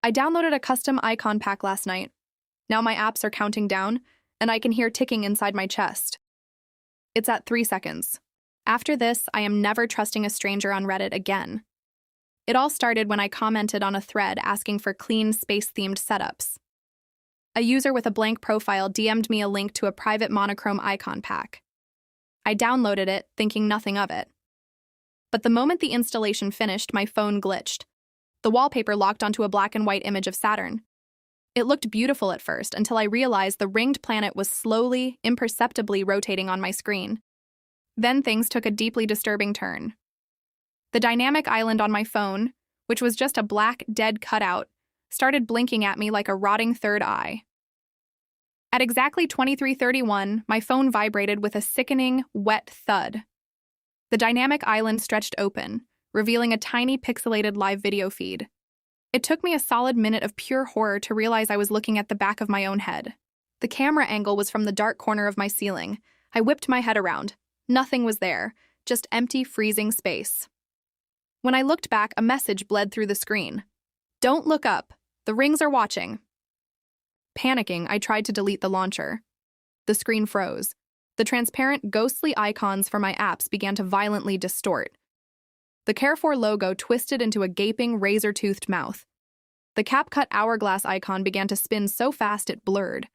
I downloaded a custom icon pack last night. Now my apps are counting down, and I can hear ticking inside my chest. It's at 3 seconds. After this, I am never trusting a stranger on Reddit again. It all started when I commented on a thread asking for clean, space-themed setups. A user with a blank profile DM'd me a link to a private monochrome icon pack. I downloaded it, thinking nothing of it. But the moment the installation finished, my phone glitched. The wallpaper locked onto a black and white image of Saturn. It looked beautiful at first until I realized the ringed planet was slowly, imperceptibly rotating on my screen. Then things took a deeply disturbing turn. The dynamic island on my phone, which was just a black, dead cutout, started blinking at me like a rotting third eye. At exactly 23:31, my phone vibrated with a sickening, wet thud. The dynamic island stretched open, revealing a tiny pixelated live video feed. It took me a solid minute of pure horror to realize I was looking at the back of my own head. The camera angle was from the dark corner of my ceiling. I whipped my head around. Nothing was there, just empty, freezing space. When I looked back, a message bled through the screen. "Don't look up. The rings are watching." Panicking, I tried to delete the launcher. The screen froze. The transparent, ghostly icons for my apps began to violently distort. The Carrefour logo twisted into a gaping, razor-toothed mouth. The CapCut hourglass icon began to spin so fast it blurred,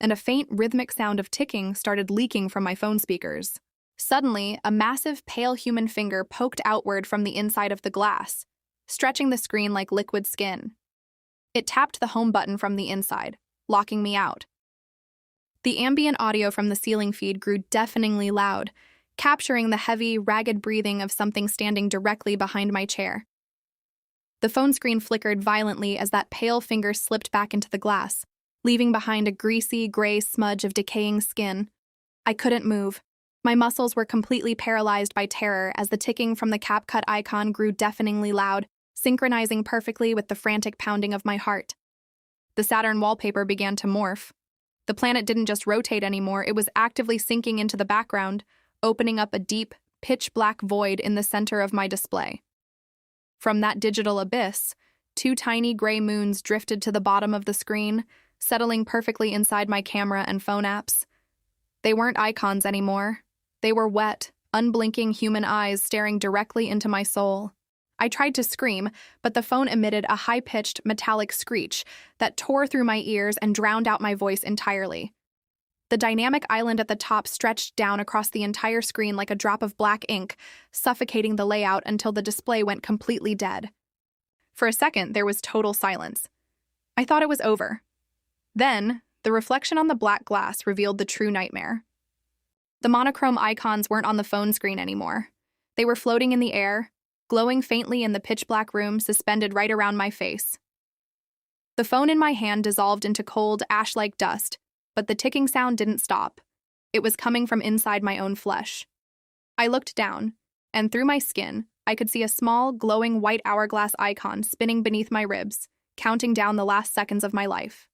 and a faint, rhythmic sound of ticking started leaking from my phone speakers. Suddenly, a massive, pale human finger poked outward from the inside of the glass, stretching the screen like liquid skin. It tapped the home button from the inside, locking me out. The ambient audio from the ceiling feed grew deafeningly loud, capturing the heavy, ragged breathing of something standing directly behind my chair. The phone screen flickered violently as that pale finger slipped back into the glass, leaving behind a greasy, gray smudge of decaying skin. I couldn't move. My muscles were completely paralyzed by terror as the ticking from the CapCut icon grew deafeningly loud, synchronizing perfectly with the frantic pounding of my heart. The Saturn wallpaper began to morph. The planet didn't just rotate anymore, it was actively sinking into the background, opening up a deep, pitch-black void in the center of my display. From that digital abyss, 2 tiny gray moons drifted to the bottom of the screen, settling perfectly inside my camera and phone apps. They weren't icons anymore. They were wet, unblinking human eyes staring directly into my soul. I tried to scream, but the phone emitted a high-pitched, metallic screech that tore through my ears and drowned out my voice entirely. The dynamic island at the top stretched down across the entire screen like a drop of black ink, suffocating the layout until the display went completely dead. For a second, there was total silence. I thought it was over. Then, the reflection on the black glass revealed the true nightmare. The monochrome icons weren't on the phone screen anymore. They were floating in the air, glowing faintly in the pitch-black room suspended right around my face. The phone in my hand dissolved into cold, ash-like dust, but the ticking sound didn't stop. It was coming from inside my own flesh. I looked down, and through my skin, I could see a small, glowing white hourglass icon spinning beneath my ribs, counting down the last seconds of my life.